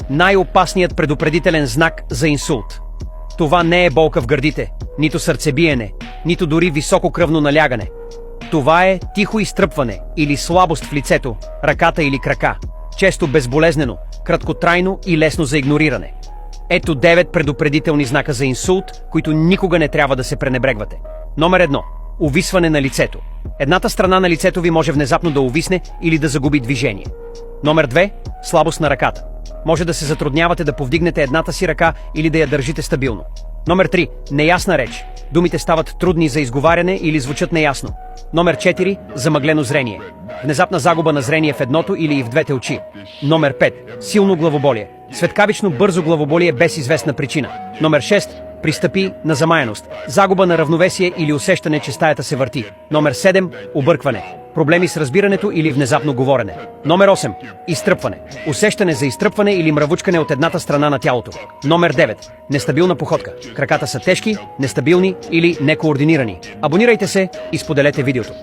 най-опасният предупредителен знак за инсулт. Това не е болка в гърдите, нито сърцебиене, нито дори високо кръвно налягане. Това е тихо изтръпване или слабост в лицето, ръката или крака, често безболезнено, краткотрайно и лесно за игнориране. Ето 9 предупредителни знака за инсулт, които никога не трябва да се пренебрегвате. Номер 1. Увисване на лицето. Едната страна на лицето ви може внезапно да увисне или да загуби движение. Номер 2. Слабост на ръката. Може да се затруднявате да повдигнете едната си ръка или да я държите стабилно. Номер 3. Неясна реч. Думите стават трудни за изговаряне или звучат неясно. Номер 4. Замъглено зрение. Внезапна загуба на зрение в едното или и в двете очи. Номер 5. Силно главоболие. Светкавично бързо главоболие без известна причина. Номер 6. Пристъпи на замаяност. Загуба на равновесие или усещане, че стаята се върти. Номер 7. Объркване. Проблеми с разбирането или внезапно говорене. Номер 8. Изтръпване. Усещане за изтръпване или мравучкане от едната страна на тялото. Номер 9. Нестабилна походка. Краката са тежки, нестабилни или некоординирани. Абонирайте се и споделете видеото.